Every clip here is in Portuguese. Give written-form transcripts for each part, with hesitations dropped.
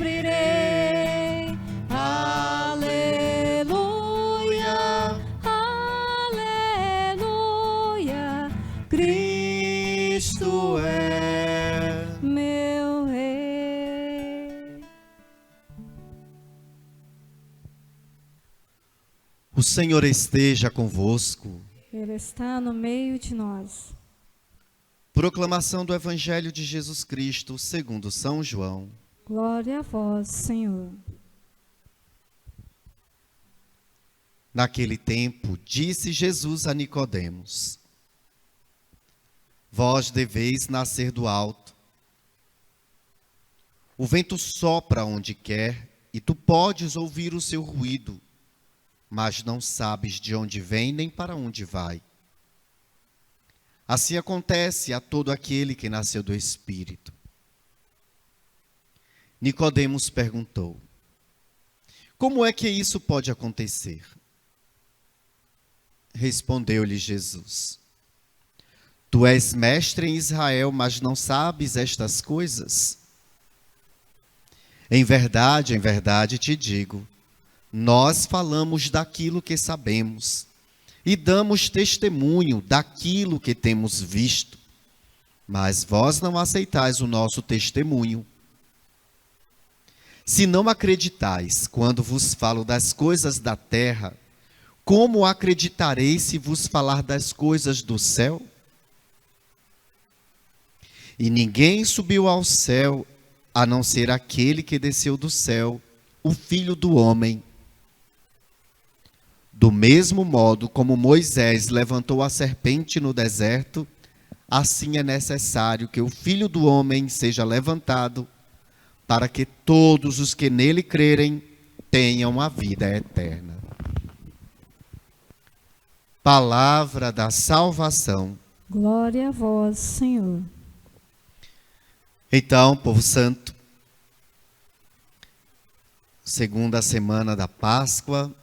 cobrirei. Aleluia, aleluia, Cristo é meu Rei. O Senhor esteja convosco. Ele está no meio de nós. Proclamação do Evangelho de Jesus Cristo, segundo São João. Glória a vós, Senhor. Naquele tempo, disse Jesus a Nicodemos: Vós deveis nascer do alto. O vento sopra onde quer, e tu podes ouvir o seu ruído, mas não sabes de onde vem nem para onde vai. Assim acontece a todo aquele que nasceu do Espírito. Nicodemos perguntou: Como é que isso pode acontecer? Respondeu-lhe Jesus: Tu és mestre em Israel, mas não sabes estas coisas? Em verdade te digo, nós falamos daquilo que sabemos e damos testemunho daquilo que temos visto, mas vós não aceitais o nosso testemunho. Se não acreditais quando vos falo das coisas da terra, como acreditareis se vos falar das coisas do céu? E ninguém subiu ao céu, a não ser aquele que desceu do céu, o Filho do Homem. Do mesmo modo como Moisés levantou a serpente no deserto, assim é necessário que o Filho do Homem seja levantado, para que todos os que nele crerem tenham a vida eterna. Palavra da salvação. Glória a vós, Senhor. Então, povo santo, segunda semana da Páscoa,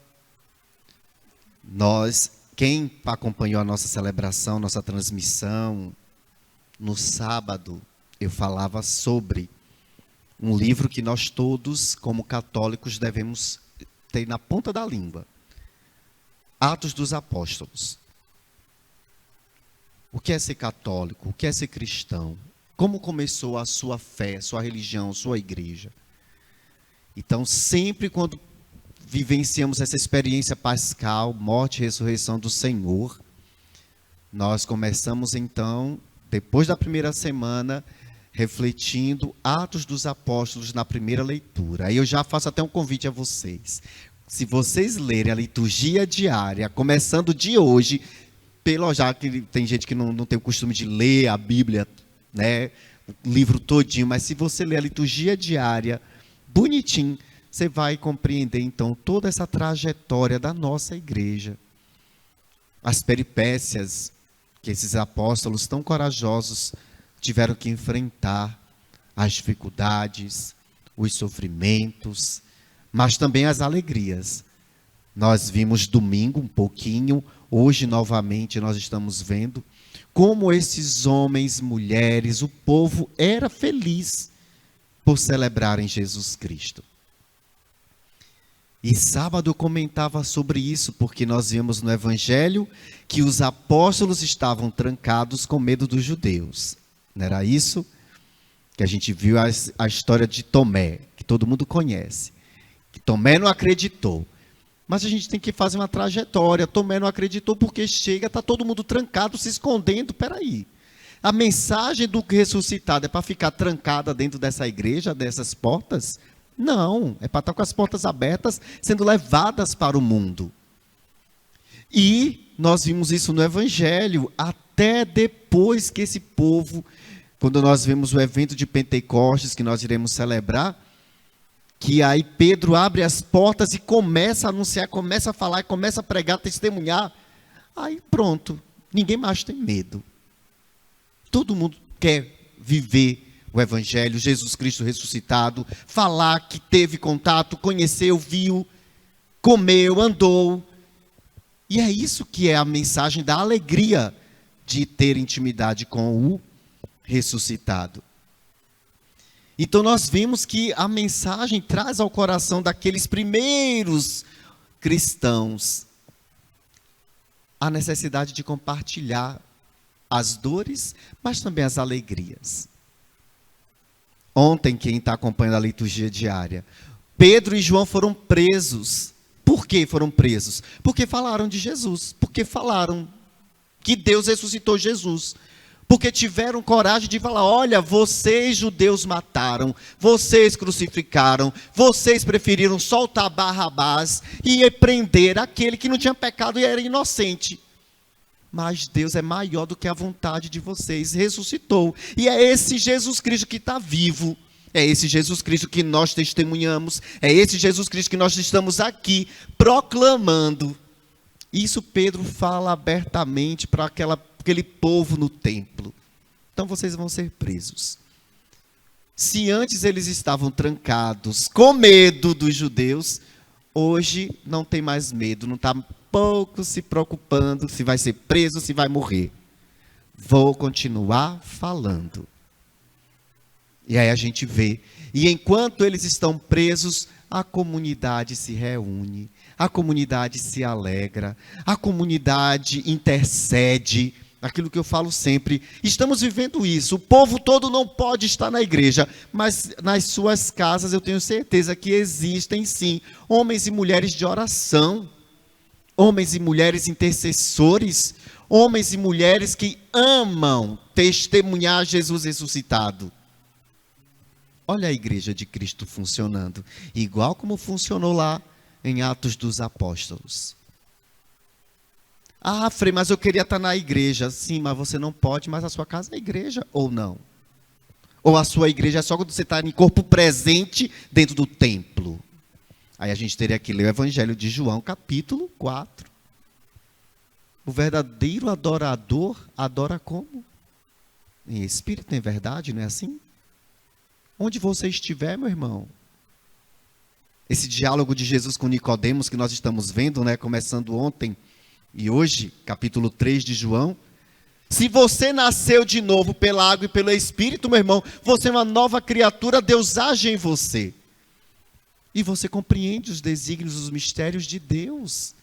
quem acompanhou a nossa celebração, nossa transmissão, no sábado, eu falava sobre um livro que nós todos, como católicos, devemos ter na ponta da língua. Atos dos Apóstolos. O que é ser católico? O que é ser cristão? Como começou a sua fé, sua religião, sua igreja? Então, sempre quando vivenciamos essa experiência pascal, morte e ressurreição do Senhor, nós começamos então, depois da primeira semana, refletindo Atos dos Apóstolos na primeira leitura. Aí eu já faço até um convite a vocês. Se vocês lerem a liturgia diária, começando de hoje, já que tem gente que não tem o costume de ler a Bíblia, né, o livro todinho, mas se você ler a liturgia diária, bonitinho, você vai compreender então toda essa trajetória da nossa igreja. As peripécias que esses apóstolos tão corajosos tiveram que enfrentar, as dificuldades, os sofrimentos, mas também as alegrias. Nós vimos domingo um pouquinho, hoje novamente nós estamos vendo como esses homens, mulheres, o povo era feliz por celebrarem Jesus Cristo. E sábado eu comentava sobre isso, porque nós vimos no Evangelho que os apóstolos estavam trancados com medo dos judeus. Não era isso? Que a gente viu a história de Tomé, que todo mundo conhece. Que Tomé não acreditou. Mas a gente tem que fazer uma trajetória. Tomé não acreditou porque chega, está todo mundo trancado, se escondendo. Peraí. A mensagem do ressuscitado é para ficar trancada dentro dessa igreja, dessas portas? Não, é para estar com as portas abertas, sendo levadas para o mundo. E nós vimos isso no Evangelho, até depois que esse povo, quando nós vemos o evento de Pentecostes, que nós iremos celebrar, que aí Pedro abre as portas e começa a anunciar, começa a falar, começa a pregar, testemunhar. Aí pronto, ninguém mais tem medo. Todo mundo quer viver o Evangelho, Jesus Cristo ressuscitado, falar que teve contato, conheceu, viu, comeu, andou. E é isso que é a mensagem da alegria de ter intimidade com o ressuscitado. Então nós vimos que a mensagem traz ao coração daqueles primeiros cristãos a necessidade de compartilhar as dores, mas também as alegrias. Ontem, quem está acompanhando a liturgia diária, Pedro e João foram presos. Por que foram presos? Porque falaram de Jesus, porque falaram que Deus ressuscitou Jesus. Porque tiveram coragem de falar, olha, vocês judeus mataram, vocês crucificaram, vocês preferiram soltar Barrabás e prender aquele que não tinha pecado e era inocente. Mas Deus é maior do que a vontade de vocês, ressuscitou. E é esse Jesus Cristo que está vivo, é esse Jesus Cristo que nós testemunhamos, é esse Jesus Cristo que nós estamos aqui proclamando. Isso Pedro fala abertamente para aquele povo no templo. Então vocês vão ser presos. Se antes eles estavam trancados, com medo dos judeus, hoje não tem mais medo, não está pouco se preocupando se vai ser preso, se vai morrer. Vou continuar falando. E aí a gente vê. E enquanto eles estão presos, a comunidade se reúne, a comunidade se alegra, a comunidade intercede. Aquilo que eu falo sempre, estamos vivendo isso. O povo todo não pode estar na igreja, mas nas suas casas eu tenho certeza que existem sim homens e mulheres de oração, homens e mulheres intercessores, homens e mulheres que amam testemunhar Jesus ressuscitado. Olha a igreja de Cristo funcionando, igual como funcionou lá em Atos dos Apóstolos. Ah, Frei, mas eu queria estar na igreja. Sim, mas você não pode, mas a sua casa é igreja, ou não? Ou a sua igreja é só quando você está em corpo presente dentro do templo? Aí a gente teria que ler o Evangelho de João, capítulo 4. O verdadeiro adorador adora como? Em espírito, em verdade, não é assim? Onde você estiver, meu irmão. Esse diálogo de Jesus com Nicodemos que nós estamos vendo, né, começando ontem e hoje, capítulo 3 de João. Se você nasceu de novo pela água e pelo Espírito, meu irmão, você é uma nova criatura, Deus age em você. E você compreende os desígnios, os mistérios de Deus.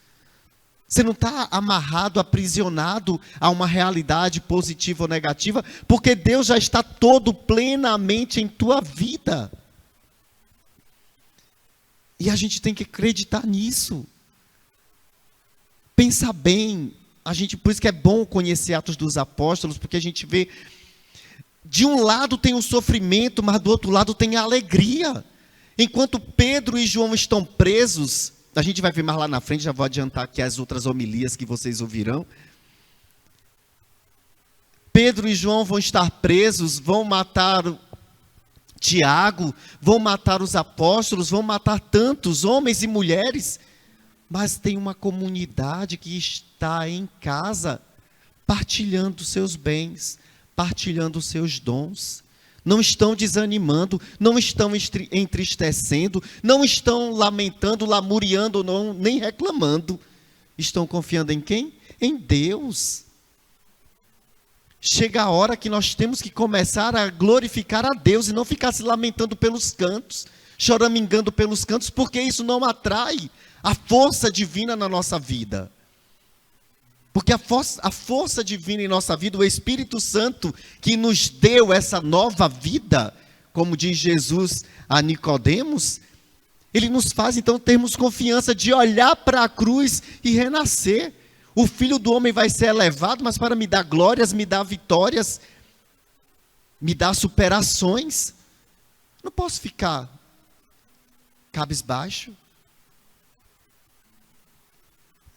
Você não está amarrado, aprisionado a uma realidade positiva ou negativa, porque Deus já está todo plenamente em tua vida. E a gente tem que acreditar nisso. Pensa bem, por isso que é bom conhecer Atos dos Apóstolos, porque a gente vê, de um lado tem o sofrimento, mas do outro lado tem a alegria. Enquanto Pedro e João estão presos, a gente vai ver mais lá na frente, já vou adiantar aqui as outras homilias que vocês ouvirão. Pedro e João vão estar presos, vão matar Tiago, vão matar os apóstolos, vão matar tantos homens e mulheres. Mas tem uma comunidade que está em casa, partilhando seus bens, partilhando seus dons. Não estão desanimando, não estão entristecendo, não estão lamentando, lamuriando, não, nem reclamando. Estão confiando em quem? Em Deus. Chega a hora que nós temos que começar a glorificar a Deus e não ficar se lamentando pelos cantos, choramingando pelos cantos, porque isso não atrai a força divina na nossa vida. Porque a força divina em nossa vida, o Espírito Santo que nos deu essa nova vida, como diz Jesus a Nicodemos, ele nos faz então termos confiança de olhar para a cruz e renascer. O Filho do Homem vai ser elevado, mas para me dar glórias, me dar vitórias, me dar superações. Não posso ficar cabisbaixo.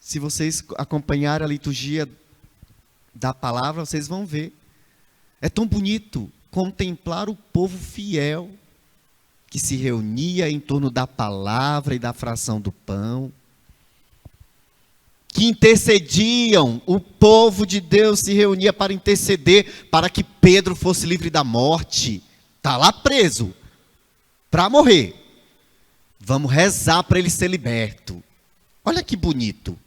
Se vocês acompanharem a liturgia da palavra, vocês vão ver. É tão bonito contemplar o povo fiel que se reunia em torno da palavra e da fração do pão, que intercediam, o povo de Deus se reunia para interceder, para que Pedro fosse livre da morte. Está lá preso, para morrer. Vamos rezar para ele ser liberto. Olha que bonito.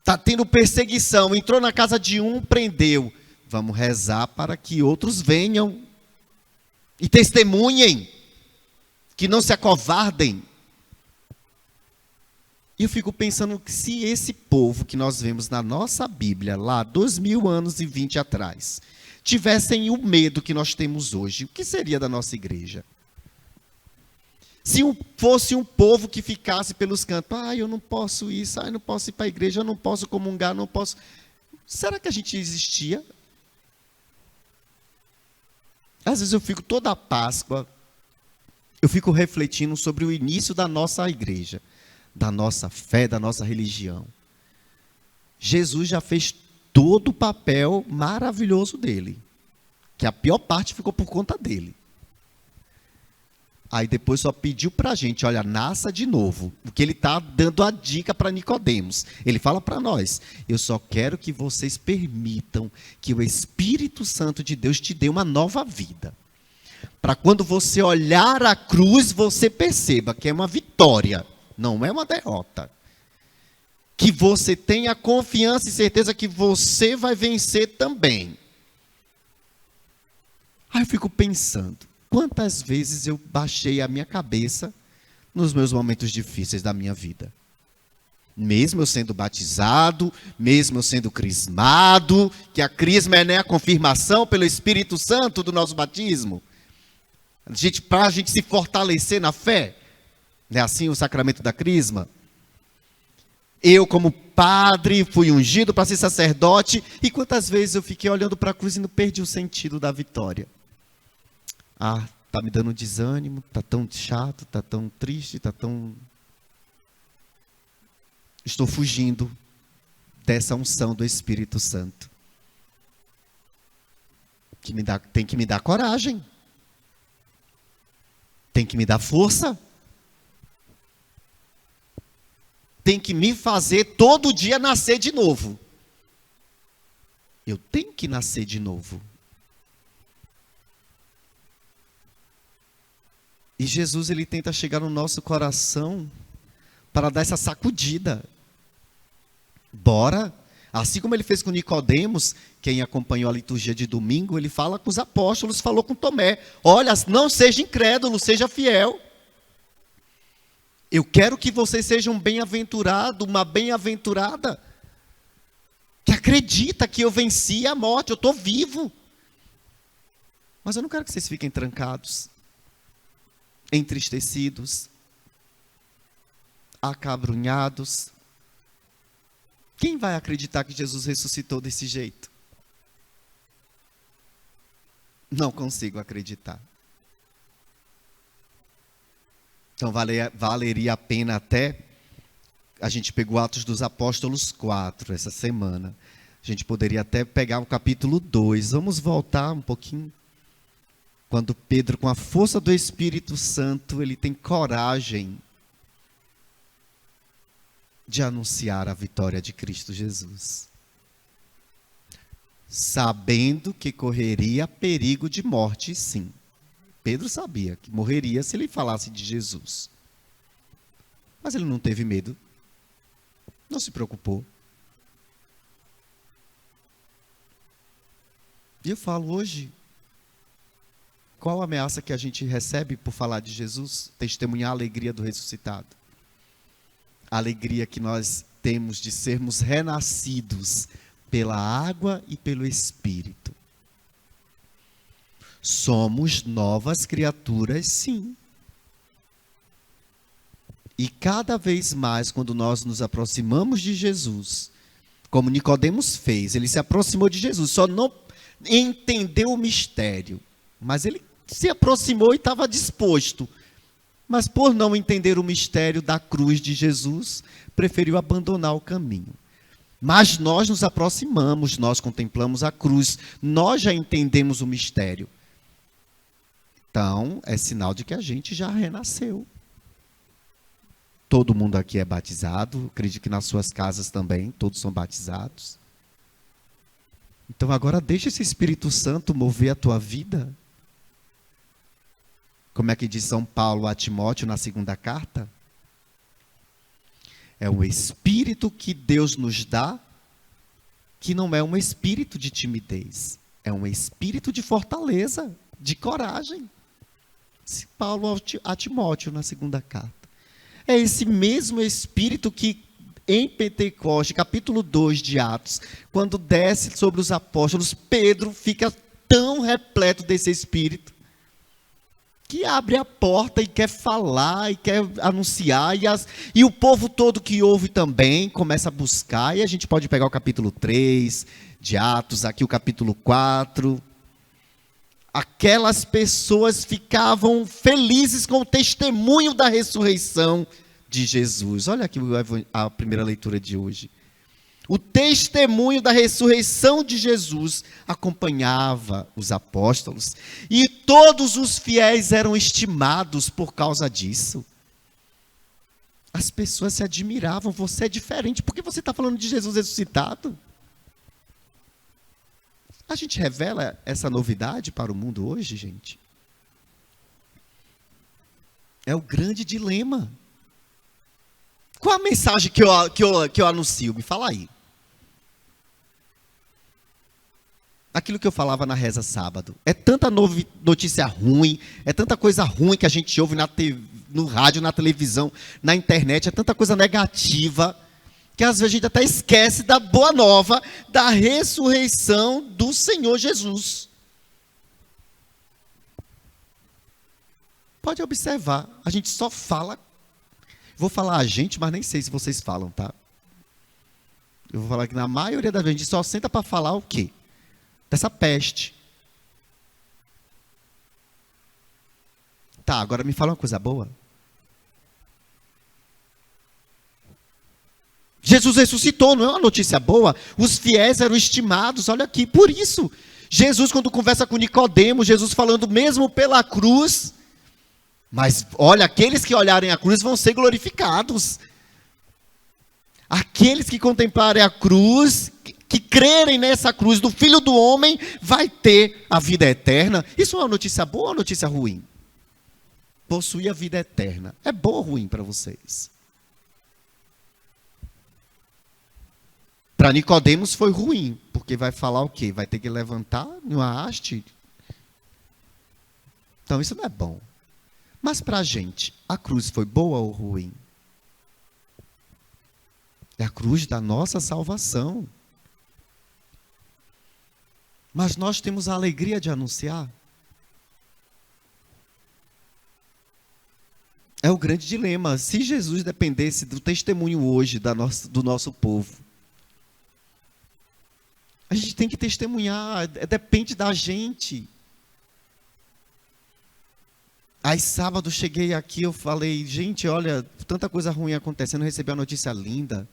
Está tendo perseguição, entrou na casa de um, prendeu. Vamos rezar para que outros venham e testemunhem, que não se acovardem. E eu fico pensando que se esse povo que nós vemos na nossa Bíblia, lá 2000 anos e 20 atrás, tivessem o medo que nós temos hoje, o que seria da nossa igreja? Se fosse um povo que ficasse pelos cantos, eu não posso isso, eu não posso ir para a igreja, eu não posso comungar, não posso... Será que a gente existia? Às vezes eu fico toda a Páscoa, eu fico refletindo sobre o início da nossa igreja, da nossa fé, da nossa religião. Jesus já fez todo o papel maravilhoso dele, que a pior parte ficou por conta dele. Aí depois só pediu para a gente, olha, nasça de novo. Porque ele está dando a dica para Nicodemos. Ele fala para nós, eu só quero que vocês permitam que o Espírito Santo de Deus te dê uma nova vida. Para quando você olhar a cruz, você perceba que é uma vitória, não é uma derrota. Que você tenha confiança e certeza que você vai vencer também. Aí eu fico pensando, quantas vezes eu baixei a minha cabeça nos meus momentos difíceis da minha vida? Mesmo eu sendo batizado, mesmo eu sendo crismado, que a crisma é a confirmação pelo Espírito Santo do nosso batismo. Para a gente se fortalecer na fé, não é assim o sacramento da crisma? Eu, como padre, fui ungido para ser sacerdote, e quantas vezes eu fiquei olhando para a cruz e não perdi o sentido da vitória? Está me dando desânimo, está tão chato, está tão triste, está tão... Estou fugindo dessa unção do Espírito Santo. Tem que me dar coragem. Tem que me dar força. Tem que me fazer todo dia nascer de novo. Eu tenho que nascer de novo. E Jesus, ele tenta chegar no nosso coração para dar essa sacudida. Bora. Assim como ele fez com Nicodemos, quem acompanhou a liturgia de domingo, ele fala com os apóstolos, falou com Tomé. Olha, não seja incrédulo, seja fiel. Eu quero que vocês sejam um bem-aventurado, uma bem-aventurada, que acredita que eu venci a morte, eu estou vivo. Mas eu não quero que vocês fiquem trancados, entristecidos, acabrunhados. Quem vai acreditar que Jesus ressuscitou desse jeito? Não consigo acreditar. Então valeria a pena até, a gente pegou Atos dos Apóstolos 4 essa semana. A gente poderia até pegar o capítulo 2. Vamos voltar um pouquinho. Quando Pedro, com a força do Espírito Santo, ele tem coragem de anunciar a vitória de Cristo Jesus. Sabendo que correria perigo de morte, sim. Pedro sabia que morreria se ele falasse de Jesus. Mas ele não teve medo. Não se preocupou. E eu falo hoje, qual a ameaça que a gente recebe por falar de Jesus? Testemunhar a alegria do ressuscitado. A alegria que nós temos de sermos renascidos pela água e pelo Espírito. Somos novas criaturas, sim. E cada vez mais, quando nós nos aproximamos de Jesus, como Nicodemos fez, ele se aproximou de Jesus, só não entendeu o mistério, mas ele se aproximou e estava disposto. Mas por não entender o mistério da cruz de Jesus, preferiu abandonar o caminho. Mas nós nos aproximamos, nós contemplamos a cruz, nós já entendemos o mistério. Então, é sinal de que a gente já renasceu. Todo mundo aqui é batizado, acredito que nas suas casas também, todos são batizados. Então agora deixa esse Espírito Santo mover a tua vida. Como é que diz São Paulo a Timóteo na segunda carta? É o Espírito que Deus nos dá, que não é um espírito de timidez. É um espírito de fortaleza, de coragem. Paulo a Timóteo na segunda carta. É esse mesmo espírito que em Pentecoste, capítulo 2 de Atos, quando desce sobre os apóstolos, Pedro fica tão repleto desse espírito, que abre a porta e quer falar, e quer anunciar, e o povo todo que ouve também começa a buscar, e a gente pode pegar o capítulo 3 de Atos, aqui o capítulo 4, aquelas pessoas ficavam felizes com o testemunho da ressurreição de Jesus. Olha aqui a primeira leitura de hoje. O testemunho da ressurreição de Jesus acompanhava os apóstolos, e todos os fiéis eram estimados por causa disso. As pessoas se admiravam, você é diferente, por que você está falando de Jesus ressuscitado? A gente revela essa novidade para o mundo hoje, gente? É o grande dilema. Qual a mensagem que eu anuncio? Me fala aí. Aquilo que eu falava na reza sábado. É tanta notícia ruim, é tanta coisa ruim que a gente ouve no rádio, na televisão, na internet, é tanta coisa negativa, que às vezes a gente até esquece da boa nova, da ressurreição do Senhor Jesus. Pode observar, a gente só fala. Vou falar a gente, mas nem sei se vocês falam, tá? Eu vou falar que na maioria das vezes a gente só senta para falar o quê? Dessa peste. Tá, agora me fala uma coisa boa. Jesus ressuscitou, não é uma notícia boa? Os fiéis eram estimados, olha aqui, por isso. Jesus, quando conversa com Nicodemo, Jesus falando mesmo pela cruz, mas olha, aqueles que olharem a cruz vão ser glorificados. Aqueles que contemplarem a cruz, que crerem nessa cruz do Filho do Homem, vai ter a vida eterna. Isso é uma notícia boa ou uma notícia ruim? Possuir a vida eterna. É boa ou ruim para vocês? Para Nicodemos foi ruim, porque vai falar o quê? Vai ter que levantar numa haste? Então isso não é bom. Mas para a gente, a cruz foi boa ou ruim? É a cruz da nossa salvação. Mas nós temos a alegria de anunciar. É o grande dilema. Se Jesus dependesse do testemunho hoje do nosso povo, a gente tem que testemunhar, depende da gente. Aí sábado cheguei aqui, eu falei, gente, olha, tanta coisa ruim acontecendo, eu recebi uma notícia linda,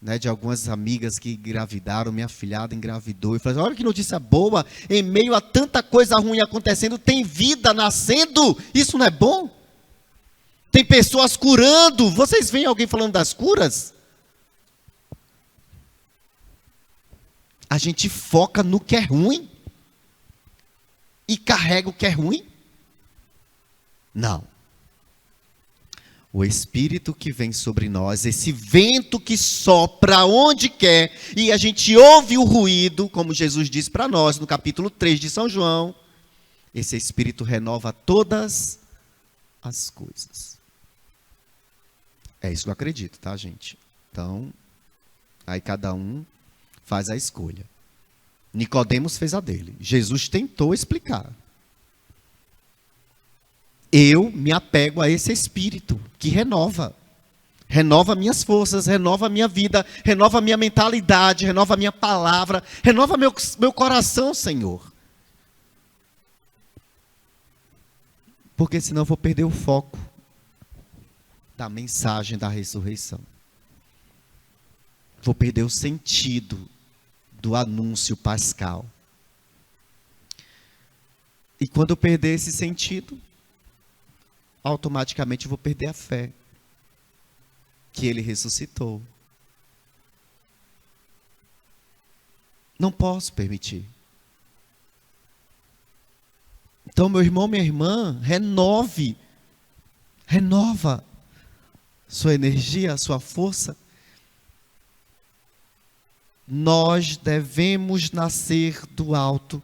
né, de algumas amigas que engravidaram, minha afilhada engravidou, e falei, olha que notícia boa, em meio a tanta coisa ruim acontecendo, tem vida nascendo, isso não é bom? Tem pessoas curando, vocês veem alguém falando das curas? A gente foca no que é ruim, e carrega o que é ruim? Não. O Espírito que vem sobre nós, esse vento que sopra onde quer, e a gente ouve o ruído, como Jesus diz para nós no capítulo 3 de São João, esse Espírito renova todas as coisas. É isso que eu acredito, tá, gente? Então, aí cada um faz a escolha. Nicodemos fez a dele. Jesus tentou explicar. Eu me apego a esse Espírito que renova. Renova minhas forças, renova a minha vida, renova a minha mentalidade, renova a minha palavra, renova meu coração, Senhor. Porque senão eu vou perder o foco da mensagem da ressurreição. Vou perder o sentido do anúncio pascal. E quando eu perder esse sentido, automaticamente eu vou perder a fé que ele ressuscitou. Não posso permitir. Então, meu irmão, minha irmã, renova sua energia, sua força. nós devemos nascer do alto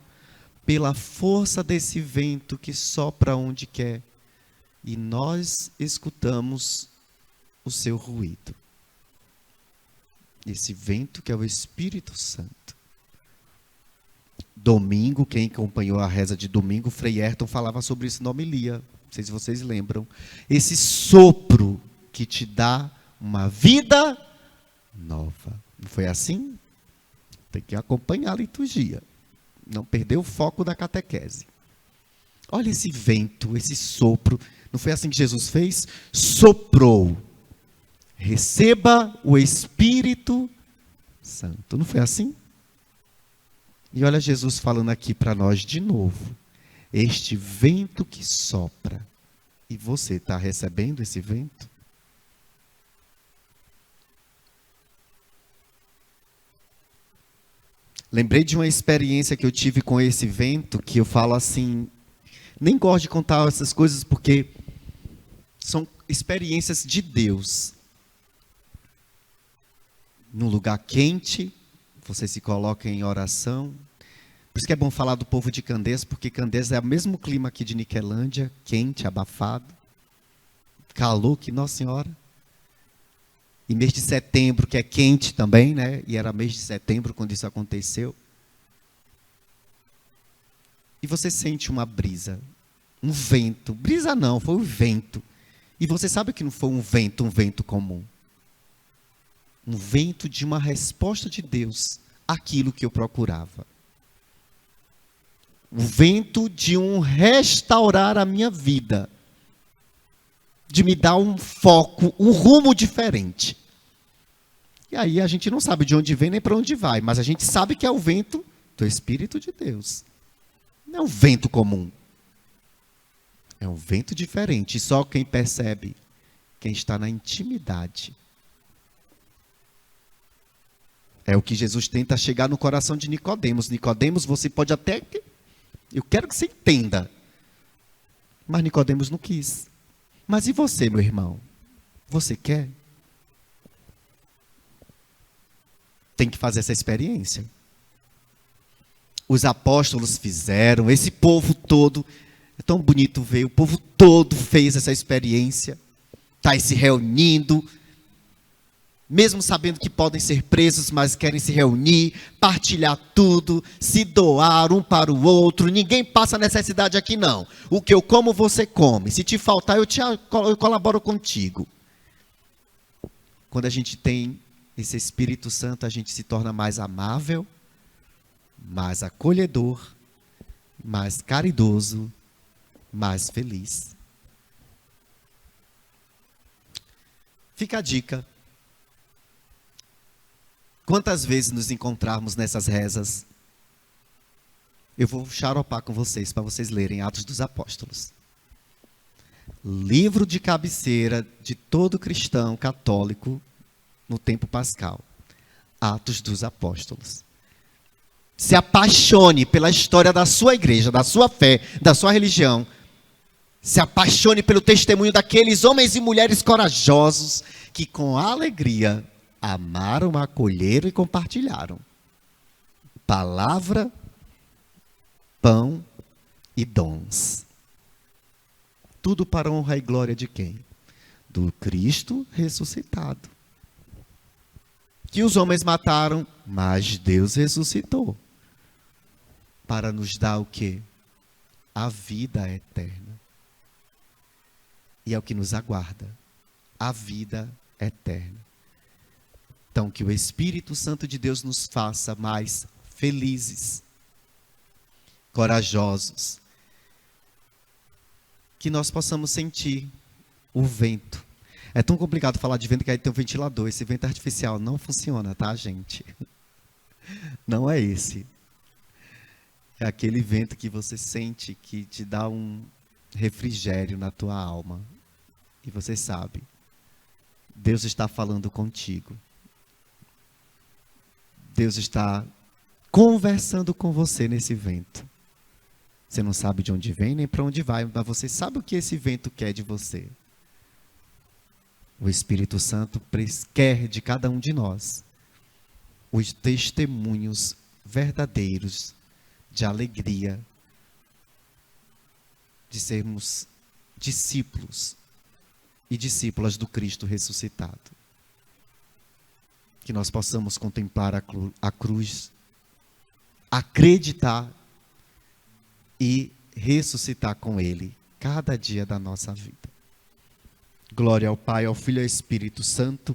pela força desse vento que sopra onde quer, e nós escutamos o seu ruído. Esse vento que é o Espírito Santo. Domingo, quem acompanhou a reza de domingo, Frei Ayrton falava sobre isso na homilia. Não sei se vocês lembram. Esse sopro que te dá uma vida nova. Não foi assim? Tem que acompanhar a liturgia. Não perder o foco da catequese. Olha esse vento, esse sopro. Não foi assim que Jesus fez? Soprou. Receba o Espírito Santo. Não foi assim? E olha Jesus falando aqui para nós de novo. Este vento que sopra. E você está recebendo esse vento? Lembrei de uma experiência que eu tive com esse vento, que eu falo assim, nem gosto de contar essas coisas porque são experiências de Deus. Num lugar quente, você se coloca em oração. Por isso que é bom falar do povo de Candeias, porque Candeias é o mesmo clima aqui de Niquelândia, quente, abafado, calor que Nossa Senhora. E mês de setembro, que é quente também, né? E era mês de setembro quando isso aconteceu. E você sente uma brisa, um vento. Brisa não, foi um vento. E você sabe que não foi um vento comum. Um vento de uma resposta de Deus àquilo que eu procurava. O vento de um restaurar a minha vida. De me dar um foco, um rumo diferente. E aí a gente não sabe de onde vem nem para onde vai, mas a gente sabe que é o vento do Espírito de Deus. Não é um vento comum. É um vento diferente. E só quem percebe, quem está na intimidade. É o que Jesus tenta chegar no coração de Nicodemos. Nicodemos, você pode até... Eu quero que você entenda. Mas Nicodemos não quis. Mas e você, meu irmão? Você quer? Tem que fazer essa experiência. Os apóstolos fizeram, esse povo todo, é tão bonito ver, o povo todo fez essa experiência, está aí se reunindo, mesmo sabendo que podem ser presos, mas querem se reunir, partilhar tudo, se doar um para o outro. Ninguém passa necessidade aqui não. O que eu como, você come. Se te faltar, eu colaboro contigo. Quando a gente tem esse Espírito Santo, a gente se torna mais amável, mais acolhedor, mais caridoso, mais feliz. Fica a dica. Quantas vezes nos encontrarmos nessas rezas? Eu vou xaropar com vocês, para vocês lerem Atos dos Apóstolos. Livro de cabeceira de todo cristão católico no tempo pascal. Atos dos Apóstolos. Se apaixone pela história da sua igreja, da sua fé, da sua religião. Se apaixone pelo testemunho daqueles homens e mulheres corajosos que com alegria amaram, acolheram e compartilharam. Palavra, pão e dons. Tudo para a honra e glória de quem? Do Cristo ressuscitado. Que os homens mataram, mas Deus ressuscitou. Para nos dar o quê? A vida eterna. E é o que nos aguarda. A vida eterna. Então, que o Espírito Santo de Deus nos faça mais felizes, corajosos. Que nós possamos sentir o vento. É tão complicado falar de vento que aí tem um ventilador. Esse vento artificial não funciona, tá, gente? Não é esse. É aquele vento que você sente que te dá um refrigério na tua alma. E você sabe, Deus está falando contigo. Deus está conversando com você nesse vento. Você não sabe de onde vem nem para onde vai, mas você sabe o que esse vento quer de você. O Espírito Santo quer de cada um de nós os testemunhos verdadeiros de alegria de sermos discípulos e discípulas do Cristo ressuscitado. Que nós possamos contemplar a cruz, acreditar e ressuscitar com Ele cada dia da nossa vida. Glória ao Pai, ao Filho e ao Espírito Santo,